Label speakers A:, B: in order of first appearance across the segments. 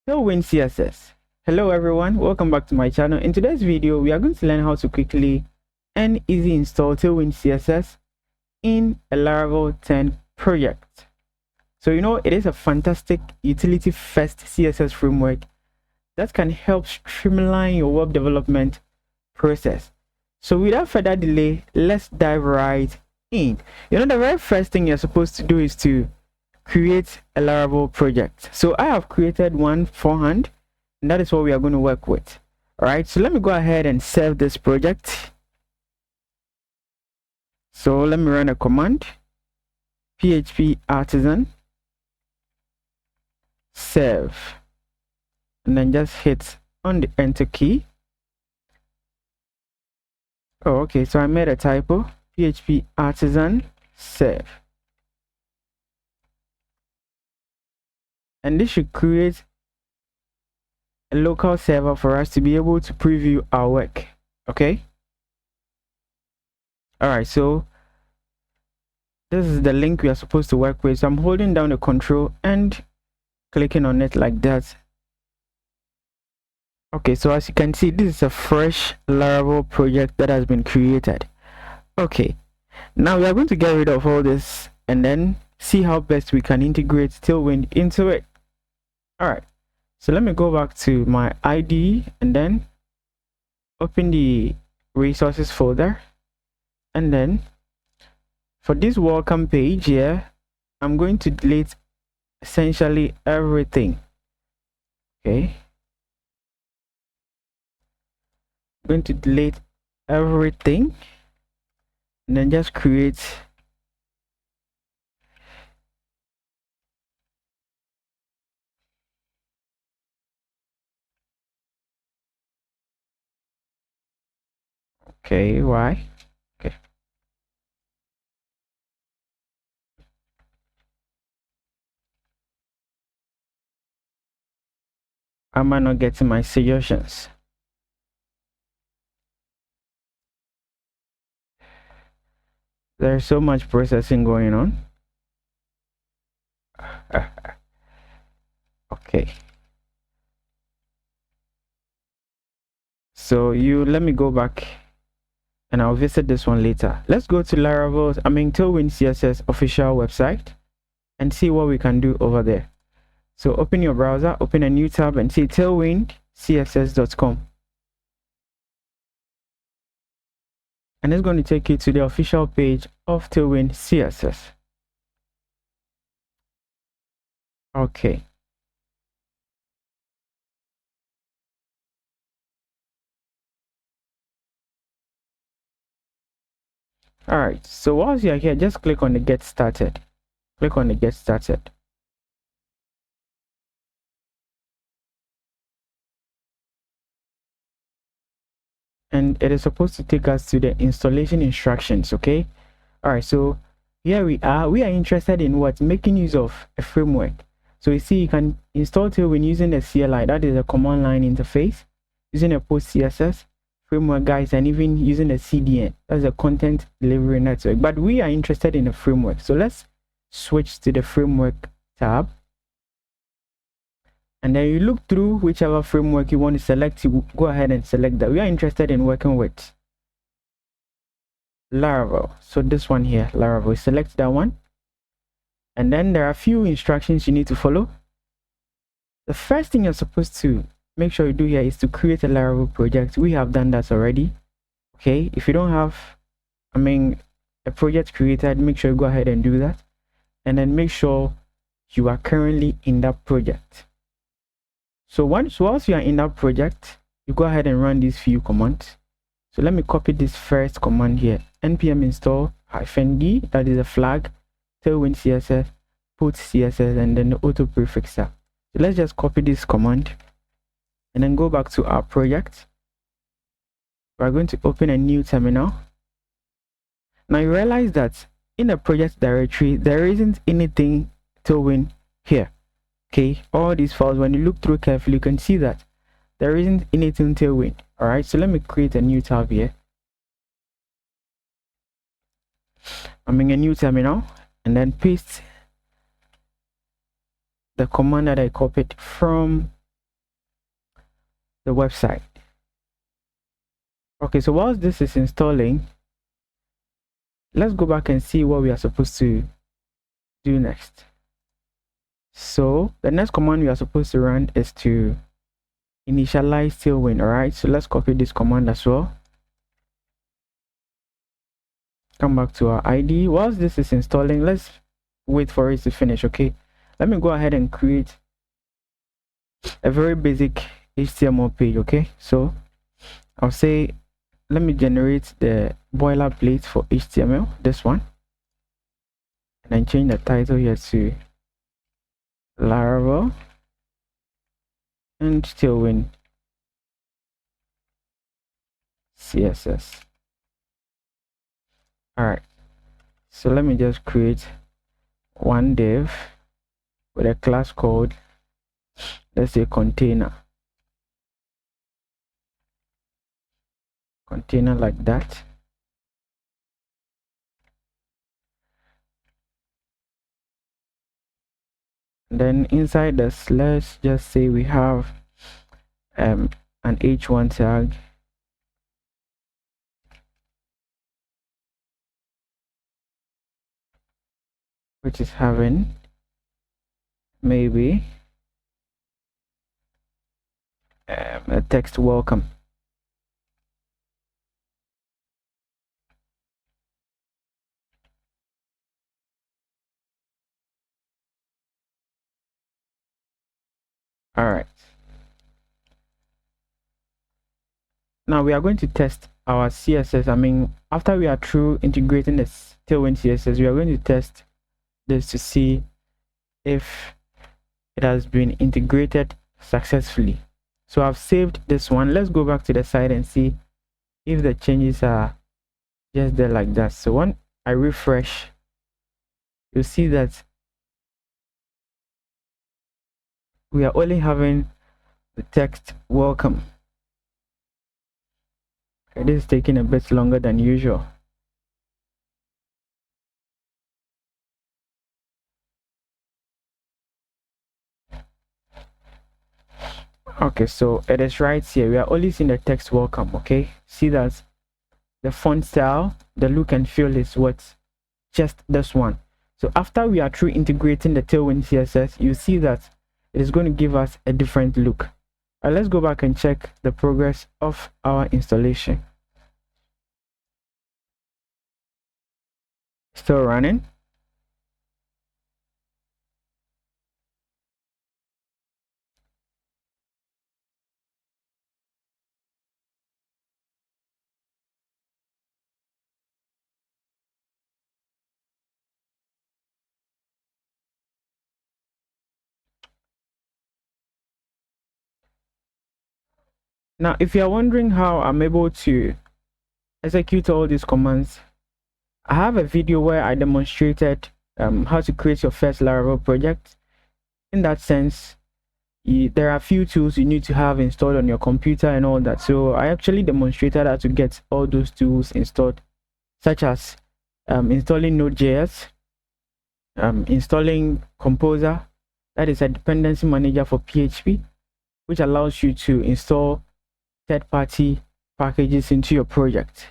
A: Tailwind CSS. Hello everyone, welcome back to my channel. In today's video, we are going to learn how to quickly and easily install Tailwind CSS in a Laravel 10 project. So it is a fantastic utility first CSS framework that can help streamline your web development process. So without further delay, let's dive right in. The very first thing you're supposed to do is to create a Laravel project. So I have created one beforehand, and that is what we are going to work with. All right, so let me go ahead and save this project. So let me run a command, php artisan save, and then just hit on the enter key. Oh, okay, so I made a typo, php artisan save. And this should create a local server for us to be able to preview our work. Okay. All right, so this is the link we are supposed to work with. So I'm holding down the control and clicking on it like that. Okay, so as you can see, this is a fresh Laravel project that has been created. Okay, now we are going to get rid of all this and then see how best we can integrate Tailwind into it. All right, so let me go back to my IDE and then open the resources folder, and then for this welcome page here, I'm going to delete essentially everything. Okay, I'm going to delete everything and then just create why? Okay. Am I not getting my suggestions? There's so much processing going on. Okay. So let me go back and I'll visit this one later. Let's go to Laravel's, Tailwind CSS official website and see what we can do over there. So open your browser, open a new tab and see tailwindcss.com. And it's going to take you to the official page of Tailwind CSS. Okay. All right, so whilst you're here, just click on the get started. Click on the get started. And it is supposed to take us to the installation instructions. Okay. All right, so here we are interested in what? Making use of a framework. So you see, you can install Tailwind using the CLI, that is a command line interface, using a post CSS framework, guys, and even using a CDN, that's a content delivery network. But we are interested in a framework, so let's switch to the framework tab, and then you look through whichever framework you want to select. You go ahead and select that. We are interested in working with Laravel, so this one here, Laravel. Select that one, and then there are a few instructions you need to follow. The first thing you're supposed to make sure you do here is to create a Laravel project. We have done that already. Okay, if you don't have a project created, make sure you go ahead and do that, and then make sure you are currently in that project. So once you are in that project, you go ahead and run these few commands. So let me copy this first command here, npm install -d, that is a flag, Tailwind CSS, put CSS, and then the auto prefixer. So let's just copy this command and then go back to our project. We're going to open a new terminal. Now you realize that in the project directory, there isn't anything Tailwind here. Okay, all these files, when you look through carefully, you can see that there isn't anything Tailwind. All right, so let me create a new tab here. I'm in a new terminal and then paste the command that I copied from the website. Okay, so whilst this is installing, let's go back and see what we are supposed to do next. So the next command we are supposed to run is to initialize Tailwind. All right, so let's copy this command as well. Come back to our IDE. Whilst this is installing, let's wait for it to finish. Okay, let me go ahead and create a very basic HTML page. Okay, so I'll say, let me generate the boilerplate for HTML, this one, and then change the title here to Laravel and Tailwind CSS. All right, so let me just create one div with a class called, let's say, container like that. And then inside this, let's just say we have an h1 tag, which is having maybe a text welcome. All right, now we are going to test our CSS. I mean, after we are through integrating this Tailwind CSS, we are going to test this to see if it has been integrated successfully. So I've saved this one. Let's go back to the site and see if the changes are just there like that. So when I refresh, you'll see that we are only having the text welcome. It is taking a bit longer than usual. Okay, so it is right here. We are only seeing the text welcome. Okay, see that the font style, the look and feel is what, just this one. So after we are through integrating the Tailwind CSS, you see that it is going to give us a different look. Let's go back and check the progress of our installation. Still running. Now, if you're wondering how I'm able to execute all these commands, I have a video where I demonstrated how to create your first Laravel project. In that sense, there are a few tools you need to have installed on your computer and all that. So I actually demonstrated how to get all those tools installed, such as installing Node.js, installing Composer, that is a dependency manager for PHP, which allows you to install third-party packages into your project.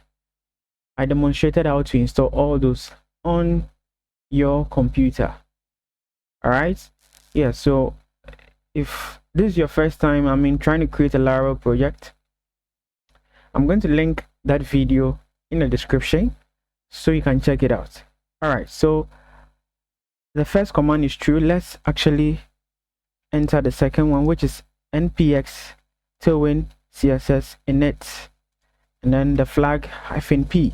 A: I demonstrated how to install all those on your computer. All right, yeah, so if this is your first time, I mean, trying to create a Laravel project, I'm going to link that video in the description so you can check it out. All right, so the first command is true. Let's actually enter the second one, which is npx tailwind css init, and then the flag -p.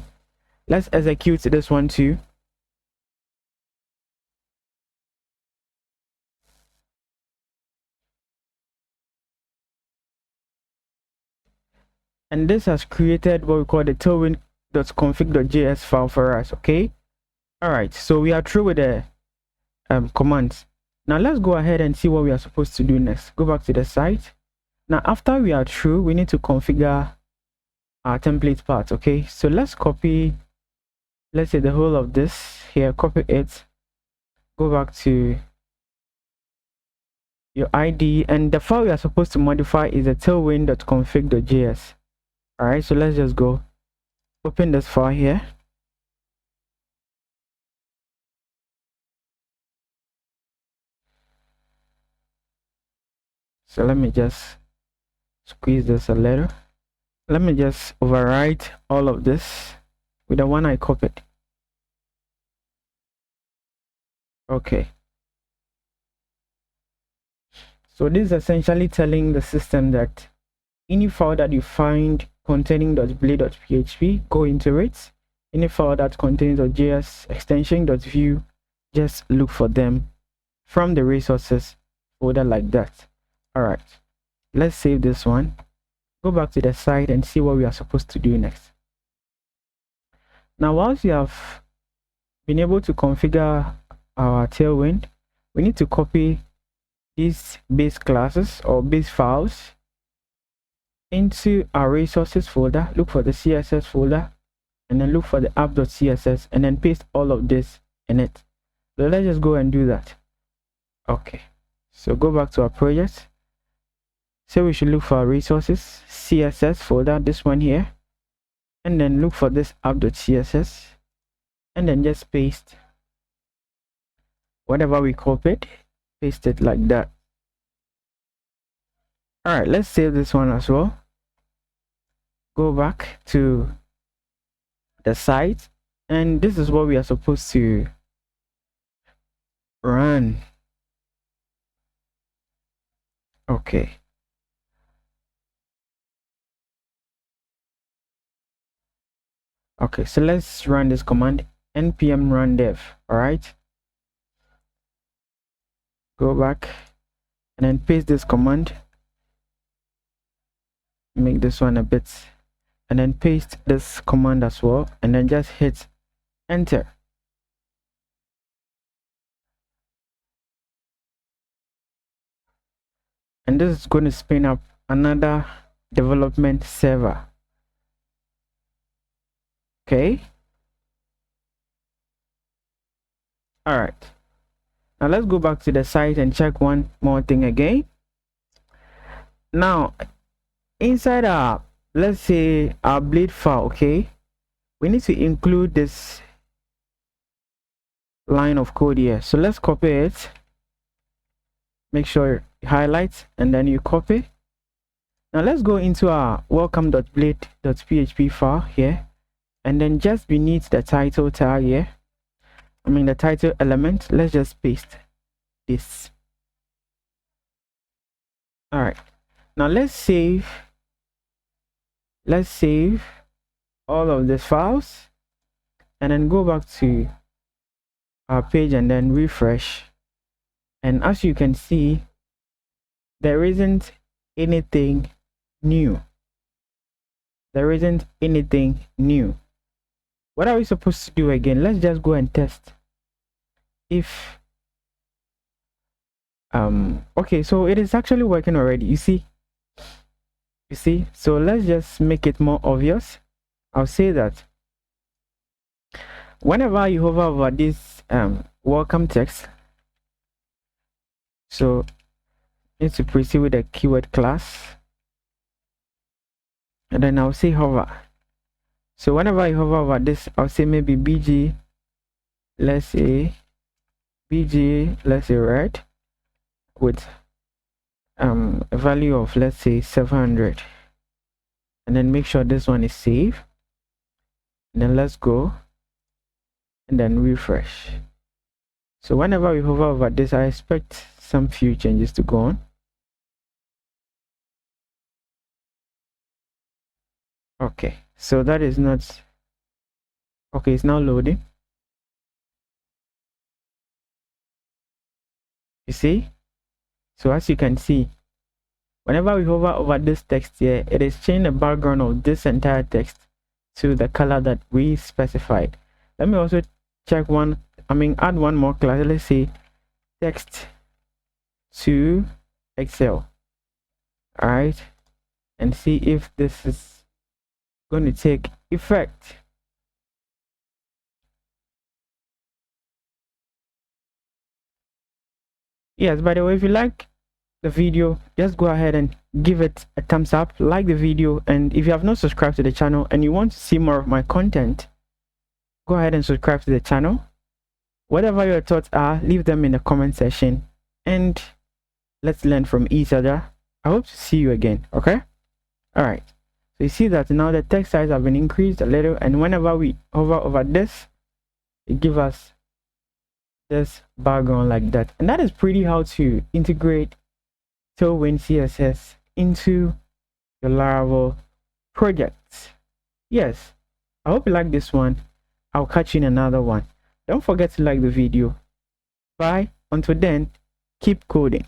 A: Let's execute this one too. And this has created what we call the tailwind.config.js file for us. Okay, all right, so we are through with the commands. Now let's go ahead and see what we are supposed to do next. Go back to the site. Now after we are through, we need to configure our template part. Okay, so let's copy, let's say, the whole of this here, copy it, go back to your ID, and the file you are supposed to modify is a tailwind.config.js. All right, so let's just go open this file here. So let me just squeeze this a little. Let me just overwrite all of this with the one I copied. Okay. So this is essentially telling the system that any file that you find containing .blade.php, go into it. Any file that contains a JS extension .vue, just look for them from the resources folder like that. All right, let's save this one. Go back to the site and see what we are supposed to do next. Now, once you have been able to configure our Tailwind, we need to copy these base classes or base files into our resources folder. Look for the CSS folder and then look for the app.css and then paste all of this in it. So let's just go and do that. Okay, so go back to our project. So we should look for our resources CSS folder, this one here, and then look for this app.css and then just paste whatever we copied, paste it like that. All right, let's save this one as well. Go back to the site, and this is what we are supposed to run. Okay. Okay, so let's run this command, npm run dev. All right. Go back and then paste this command. Make this one a bit, and then paste this command as well, and then just hit enter. And this is going to spin up another development server. Okay. All right. Now let's go back to the site and check one more thing again. Now, inside our, let's say our blade file, okay, we need to include this line of code here. So let's copy it. Make sure you highlight and then you copy. Now let's go into our welcome.blade.php file here, and then just beneath the title tag here, the title element, let's just paste this. All right, now let's save all of these files and then go back to our page and then refresh. And as you can see, there isn't anything new. There isn't anything new. What are we supposed to do again? Let's just go and test if okay, so it is actually working already. You see, so let's just make it more obvious. I'll say that whenever you hover over this welcome text, so need to proceed with the keyword class, and then I'll say hover. So whenever you hover over this, I'll say maybe bg, let's say red with a value of, let's say, 700, and then make sure this one is saved, and then let's go and then refresh. So whenever we hover over this, I expect some few changes to go on. Okay, so that is not okay. It's now loading. You see, so as you can see, whenever we hover over this text here, it is changing the background of this entire text to the color that we specified. Let me also check add one more class. Let's say text to Excel. All right, and see if this is going to take effect. Yes, by the way, if you like the video, just go ahead and give it a thumbs up, like the video, and if you have not subscribed to the channel and you want to see more of my content, go ahead and subscribe to the channel. Whatever your thoughts are, leave them in the comment section and let's learn from each other. I hope to see you again. Okay, all right, so you see that now the text size have been increased a little, and whenever we hover over this, it gives us this background like that. And that is pretty how to integrate Tailwind CSS into your Laravel projects. Yes, I hope you like this one. I'll catch you in another one. Don't forget to like the video. Bye. Until then, keep coding.